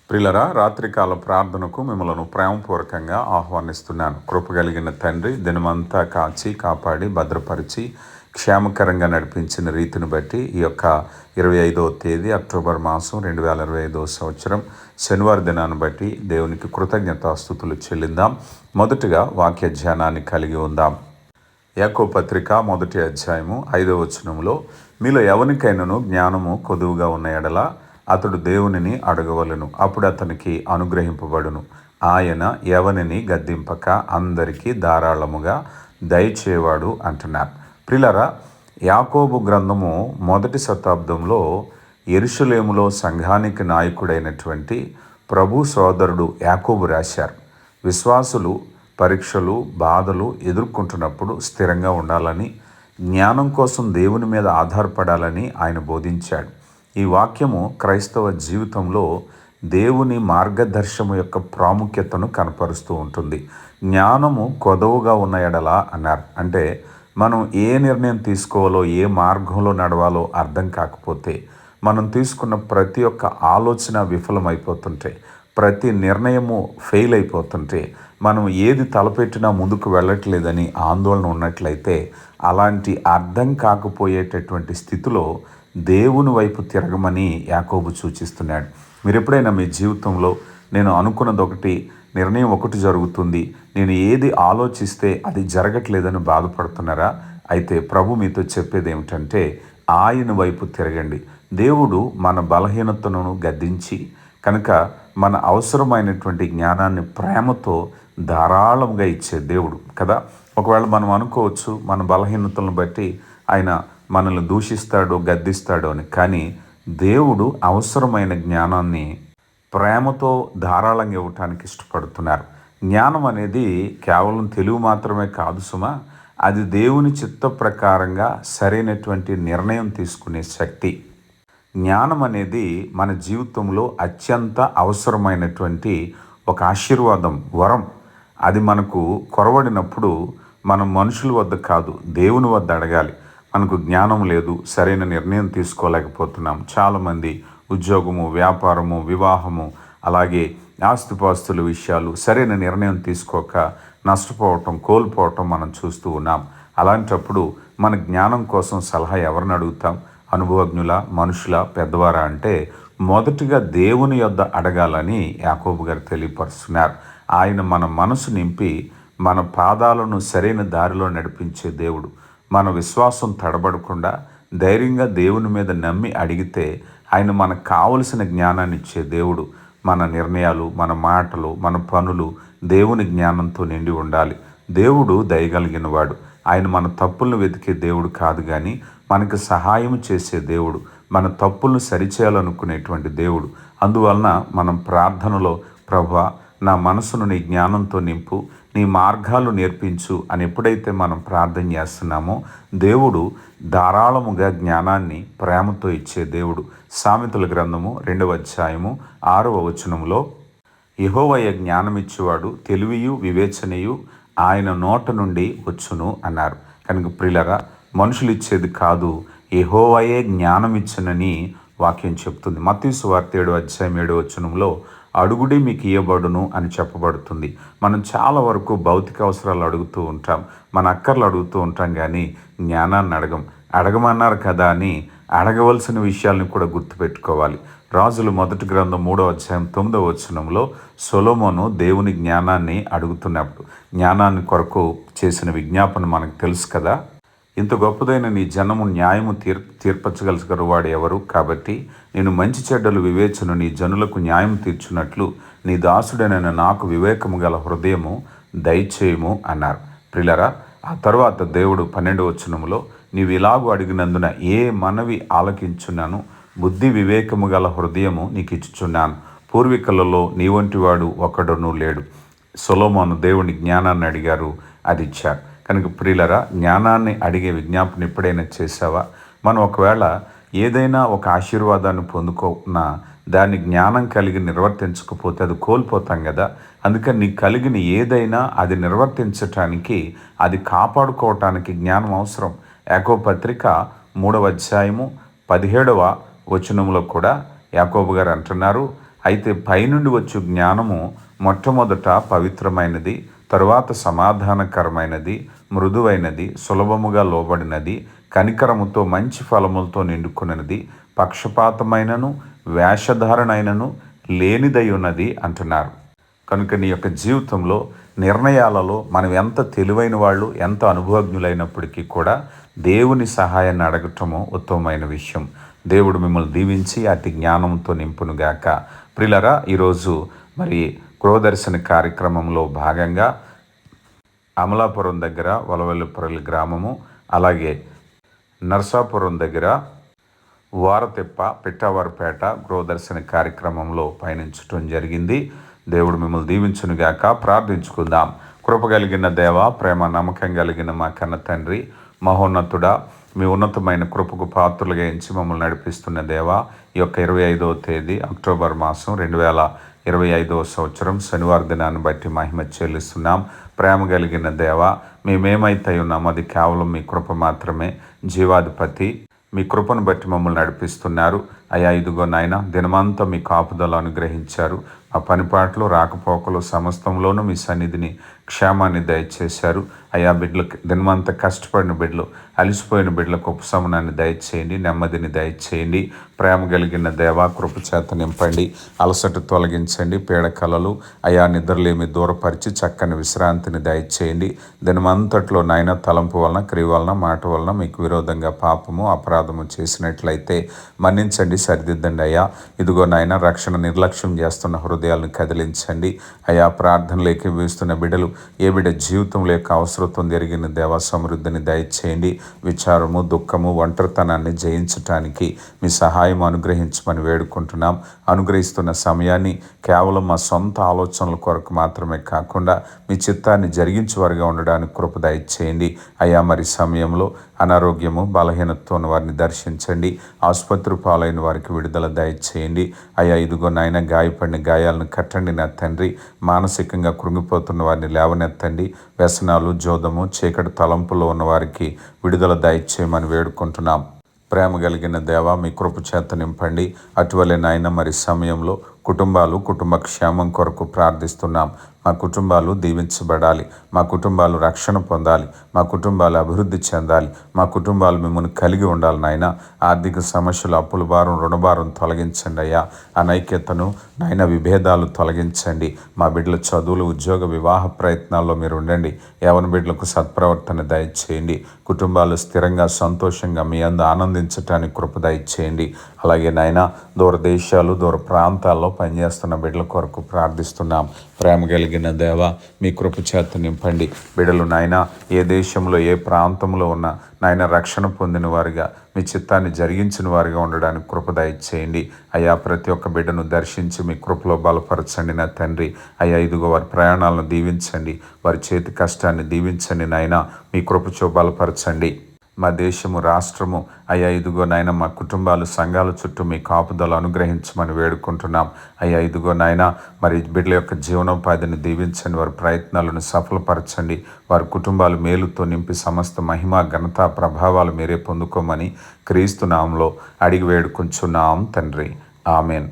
ప్రియులరా, రాత్రికాల ప్రార్థనకు మిమ్మలను ప్రేమపూర్వకంగా ఆహ్వానిస్తున్నాను. కృప కలిగిన తండ్రి దినమంతా కాచి కాపాడి భద్రపరిచి క్షేమకరంగా నడిపించిన రీతిని బట్టి ఈ యొక్క 25వ తేదీ అక్టోబర్ మాసం 2025 సంవత్సరం శనివారం దినాన్ని బట్టి దేవునికి కృతజ్ఞతాస్తుతులు చెల్లిందాం. మొదటిగా వాక్య ధ్యానాన్ని కలిగి ఉందాం. యాకోబు పత్రిక 1వ అధ్యాయము 5వ వచనంలో, మీలో ఎవరికైనాను జ్ఞానము కొదువుగా ఉన్న ఎడల అతడు దేవునిని అడగవలెను, అప్పుడు అతనికి అనుగ్రహింపబడును. ఆయన ఎవరిని గద్దింపక అందరికీ ధారాళముగా దయచేవాడు అంటున్నారు. ప్రియులారా, యాకోబు గ్రంథము 1వ శతాబ్దంలో యెరూషలేములో సంఘానికి నాయకుడైనటువంటి ప్రభు సోదరుడు యాకోబు రాశారు. విశ్వాసులు పరీక్షలు బాధలు ఎదుర్కొంటున్నప్పుడు స్థిరంగా ఉండాలని, జ్ఞానం కోసం దేవుని మీద ఆధారపడాలని ఆయన బోధించాడు. ఈ వాక్యము క్రైస్తవ జీవితంలో దేవుని మార్గదర్శము యొక్క ప్రాముఖ్యతను కనపరుస్తూ ఉంటుంది. జ్ఞానము కొదవుగా ఉన్న ఎడల అన్నారు. అంటే మనం ఏ నిర్ణయం తీసుకోవాలో, ఏ మార్గంలో నడవాలో అర్థం కాకపోతే, మనం తీసుకున్న ప్రతి ఒక్క ఆలోచన విఫలమైపోతుంటే, ప్రతి నిర్ణయము ఫెయిల్ అయిపోతుంటే, మనం ఏది తలపెట్టినా ముందుకు వెళ్ళట్లేదని ఆందోళన ఉన్నట్లయితే, అలాంటి అర్థం కాకపోయేటటువంటి స్థితిలో దేవుని వైపు తిరగమని యాకోబు సూచిస్తున్నాడు. మీరు ఎప్పుడైనా మీ జీవితంలో నేను అనుకున్నది ఒకటి, నిర్ణయం ఒకటి జరుగుతుంది, నేను ఏది ఆలోచిస్తే అది జరగట్లేదని బాధపడుతున్నారా? అయితే ప్రభు మీతో చెప్పేది ఏమిటంటే, ఆయన వైపు తిరగండి. దేవుడు మన బలహీనతను గద్దించి కనుక మన అవసరమైనటువంటి జ్ఞానాన్ని ప్రేమతో ధారాళంగా ఇచ్చే దేవుడు కదా. ఒకవేళ మనం అనుకోవచ్చు మన బలహీనతలను బట్టి ఆయన మనల్ని దూషిస్తాడో గద్దిస్తాడో అని. కానీ దేవుడు అవసరమైన జ్ఞానాన్ని ప్రేమతో ధారాళంగా ఇవ్వటానికి ఇష్టపడుతున్నారు. జ్ఞానం అనేది కేవలం తెలివి మాత్రమే కాదు సుమా, అది దేవుని చిత్త ప్రకారంగా సరైనటువంటి నిర్ణయం తీసుకునే శక్తి. జ్ఞానం అనేది మన జీవితంలో అత్యంత అవసరమైనటువంటి ఒక ఆశీర్వాదం, వరం. అది మనకు కొరవడినప్పుడు మనం మనుషుల వద్ద కాదు, దేవుని వద్ద అడగాలి. మనకు జ్ఞానం లేదు, సరైన నిర్ణయం తీసుకోలేకపోతున్నాం. చాలామంది ఉద్యోగము, వ్యాపారము, వివాహము, అలాగే ఆస్తిపాస్తుల విషయాలు సరైన నిర్ణయం తీసుకోక నష్టపోవటం, కోల్పోవటం మనం చూస్తూ ఉన్నాం. అలాంటప్పుడు మన జ్ఞానం కోసం సలహా ఎవరిని అడుగుతాం? అనుభవజ్ఞుల, మనుషుల, పెద్దవారా అంటే మొదటిగా దేవుని యొద్ద అడగాలని యాకోబు గారు తెలియపరుస్తున్నారు. ఆయన మన మనసు నింపి మన పాదాలను సరైన దారిలో నడిపించే దేవుడు. మన విశ్వాసం తడబడకుండా ధైర్యంగా దేవుని మీద నమ్మి అడిగితే ఆయన మనకు కావలసిన జ్ఞానాన్ని ఇచ్చే దేవుడు. మన నిర్ణయాలు, మన మాటలు, మన పనులు దేవుని జ్ఞానంతో నిండి ఉండాలి. దేవుడు దయగలిగిన వాడు. ఆయన మన తప్పులను వెతికే దేవుడు కాదు, కానీ మనకు సహాయం చేసే దేవుడు, మన తప్పులను సరిచేయాలనుకునేటువంటి దేవుడు. అందువలన మనం ప్రార్థనలో, ప్రభువా నా మనసును నీ జ్ఞానంతో నింపు, నీ మార్గాలు నేర్పించు అని ఎప్పుడైతే మనం ప్రార్థన చేస్తున్నామో దేవుడు ధారాళముగా జ్ఞానాన్ని ప్రేమతో ఇచ్చే దేవుడు. సామెతల గ్రంథము 2వ అధ్యాయము 6వ వచనంలో, యెహోవా జ్ఞానమిచ్చేవాడు, తెలివియు వివేచనయు ఆయన నోట నుండి వచ్చును అన్నారు. కనుక ప్రియులరా, మనుషులు ఇచ్చేది కాదు, యెహోవాయే జ్ఞానమిచ్చునని వాక్యం చెప్తుంది. మత్తయి సువార్త 7వ అధ్యాయం 7వ వచనంలో, అడుగుడి మీకు ఇయ్యబడును అని చెప్పబడుతుంది. మనం చాలా వరకు భౌతిక అవసరాలు అడుగుతూ ఉంటాం, మన అక్కర్లు అడుగుతూ ఉంటాం, కానీ జ్ఞానాన్ని అడగమన్నారు కదా అని అడగవలసిన విషయాలను కూడా గుర్తుపెట్టుకోవాలి. రాజులు 1వ గ్రంథం 3వ అధ్యాయం 9వ వచనంలో సొలొమోను దేవుని జ్ఞానాన్ని అడుగుతున్నప్పుడు జ్ఞానాన్ని కొరకు చేసిన విజ్ఞాపన మనకు తెలుసు కదా. ఇంత గొప్పదైన నీ జనము న్యాయము తీర్పచగలవాడు ఎవరు? కాబట్టి నేను మంచి చెడ్డలు వివేచను నీ జనులకు న్యాయం తీర్చున్నట్లు నీ దాసుడైన నాకు వివేకము గల హృదయము దయచేయము అన్నారు. ప్రియులారా, ఆ తర్వాత దేవుడు 12వ వచనంలో, నీవు ఇలాగూ అడిగినందున ఏ మనవి ఆలకించున్నాను, బుద్ధి వివేకము గల హృదయము నీకు ఇచ్చుచున్నాను, పూర్వీకులలో నీ వంటి వాడు ఒకడును లేడు. సొలొమోను దేవుని జ్ఞానాన్ని అడిగారు, అది ఇచ్చారు. కనుక ప్రియులరా, జ్ఞానాన్ని అడిగే విజ్ఞాపన ఎప్పుడైనా చేసావా? మనం ఒకవేళ ఏదైనా ఒక ఆశీర్వాదాన్ని పొందుకున్నా దాన్ని జ్ఞానం కలిగి నిర్వర్తించకపోతే అది కోల్పోతాం కదా. అందుకని నీకు కలిగిన ఏదైనా అది నిర్వర్తించటానికి, అది కాపాడుకోవటానికి జ్ఞానం అవసరం. యాకోబు పత్రిక 3వ అధ్యాయము 17వ వచనంలో కూడా యాకోబు గారు అంటున్నారు, అయితే పైనుండి వచ్చు జ్ఞానము మొట్టమొదట పవిత్రమైనది, తరువాత సమాధానకరమైనది, మృదువైనది, సులభముగా లోబడినది, కనికరముతో మంచి ఫలములతో నిండుకున్నది, పక్షపాతమైనను వేషధారణైనను లేనిదై ఉన్నది అంటున్నారు. కనుక నీ యొక్క జీవితంలో నిర్ణయాలలో మనం ఎంత తెలివైన వాళ్ళు, ఎంత అనుభవజ్ఞులైనప్పటికీ కూడా దేవుని సహాయాన్ని అడగటము ఉత్తమమైన విషయం. దేవుడు మిమ్మల్ని దీవించి అతి జ్ఞానంతో నింపునుగాక. ప్రిలరా, ఈరోజు మరి గృహదర్శన కార్యక్రమంలో భాగంగా అమలాపురం దగ్గర వలవెల్లిపల్లి గ్రామము, అలాగే నర్సాపురం దగ్గర వారతిప్ప పిట్టవారిపేట గృహదర్శన కార్యక్రమంలో పయనించటం జరిగింది. దేవుడు మిమ్మల్ని దీవించునుగాక. ప్రార్థించుకుందాం. కృప కలిగిన దేవ, ప్రేమ నమ్మకం కలిగిన మా కన్న తండ్రి, మహోన్నతుడా, మీ ఉన్నతమైన కృపకు పాత్రలుగా ఎంచి మమ్మల్ని నడిపిస్తున్న దేవ, ఈ యొక్క 25వ తేదీ అక్టోబర్ మాసం 2025వ సంవత్సరం శనివారం దినాన్ని బట్టి మహిమ చెల్లిస్తున్నాం. ప్రేమ కలిగిన దేవ, మేమేమైతే ఉన్నాం అది కేవలం మీ కృప మాత్రమే. జీవాధిపతి, మీ కృపను బట్టి మమ్మల్ని నడిపిస్తున్నారు. అయా ఇదిగో నాయన, దినమంతా మీ కాపుదలు అనుగ్రహించారు. ఆ పనిపాట్లు రాకపోకలు సమస్తంలోనూ మీ సన్నిధిని క్షేమాన్ని దయచేశారు. అయా బిడ్డలకు దినమంతా కష్టపడిన బిడ్డలు, అలిసిపోయిన బిడ్డలకు ఉపశమనాన్ని దయచేయండి, నెమ్మదిని దయచేయండి. ప్రేమ కలిగిన దేవా, కృప చేత నింపండి, అలసట తొలగించండి, పీడకలలు అయా నిద్రలేమి దూరపరిచి చక్కని విశ్రాంతిని దయచేయండి. దినమంతట్లో నాయన తలంపు వలన, క్రియ వలన, మాట వలన మీకు విరోధంగా పాపము అపరాధము చేసినట్లయితే మన్నించండి, సరిదిద్దండి. అయ్యా ఇదిగో నాయన, రక్షణ నిర్లక్ష్యం చేస్తున్న హృదయాలను కదిలించండి. అయా ప్రార్థనలోకి వేస్తున్న బిడ్డలు, ఏ బిడ్డ జీవితంలో యొక్క అవసరత్వం జరిగిన దేవా సమృద్ధిని దయచేయండి. విచారము, దుఃఖము, ఒంటరితనాన్ని జయించటానికి మీ సహాయం అనుగ్రహించమని వేడుకుంటున్నాం. అనుగ్రహిస్తున్న సమయాన్ని కేవలం మా సొంత ఆలోచనల కొరకు మాత్రమే కాకుండా మీ చిత్తాన్ని జరిగించేవారుగా ఉండడానికి కృప దయచేయండి. అయా మరి సమయంలో అనారోగ్యము, బలహీనతతో ఉన్న వారిని దర్శించండి. ఆసుపత్రి పాలైన వారికి విడుదల దయచేయండి. అయా ఇదిగో నాయన, గాయపడిన గాయాలను కట్టండి నా తండ్రి. మానసికంగా కృంగిపోతున్న వారిని లేవనెత్తండి. వ్యసనాలు, జోదము, చీకటి తలంపులో ఉన్న వారికి విడుదల దయచేయమని వేడుకుంటున్నాం. ప్రేమ కలిగిన దేవా, మీ కృప చేత నింపండి. అటువలే నాయన మరి సమయంలో కుటుంబ క్షేమం కొరకు ప్రార్థిస్తున్నాం. మా కుటుంబాలు దీవించబడాలి, మా కుటుంబాలు రక్షణ పొందాలి, మా కుటుంబాలు అభివృద్ధి చెందాలి, మా కుటుంబాలు మిమ్మల్ని కలిగి ఉండాలి నాయన. ఆర్థిక సమస్యలు, అప్పుల భారం, రుణభారం తొలగించండి అయ్యా. అనైక్యతను నాయన, విభేదాలు తొలగించండి. మా బిడ్డల చదువులు, ఉద్యోగ, వివాహ ప్రయత్నాల్లో మీరు ఉండండి. యవన బిడ్డలకు సత్ప్రవర్తన దయచేయండి. కుటుంబాలు స్థిరంగా, సంతోషంగా మీ అందు ఆనందించటానికి కృప దయచేయండి. అలాగే నాయన, దూరదేశాలు, దూర ప్రాంతాల్లో పనిచేస్తున్న బిడ్డల కొరకు ప్రార్థిస్తున్నాం. ప్రేమ కలిగిన దేవ, మీ కృప చేత నింపండి. బిడ్డలు నాయన, ఏ దేశంలో, ఏ ప్రాంతంలో ఉన్న నాయన రక్షణ పొందిన వారిగా, మీ చిత్తాన్ని జరిగించిన వారిగా ఉండడానికి కృప దయచేయండి. అయ్యా ప్రతి ఒక్క బిడ్డను దర్శించి మీ కృపలో బలపరచండి నా తండ్రి. అయ్యా ఇదిగో వారి ప్రయాణాలను దీవించండి, వారి చేతి కష్టాన్ని దీవించండి నాయన. మీ కృపచో బలపరచండి. మా దేశము, రాష్ట్రము అయ్యా ఇదిగో నాయన, మా కుటుంబాలు, సంఘాల చుట్టూ మీ కాపుదలు అనుగ్రహించమని వేడుకుంటున్నాం. అయ్యా ఇదిగో నాయన, మరి బిడ్డల యొక్క జీవనోపాధిని దీవించండి, వారి ప్రయత్నాలను సఫలపరచండి. వారి కుటుంబాలు మేలుతో నింపి సమస్త మహిమ, ఘనత, ప్రభావాలు మీరే పొందుకోమని క్రీస్తు నామములో అడిగి వేడుకుంటున్నాం తండ్రి. ఆమెన్.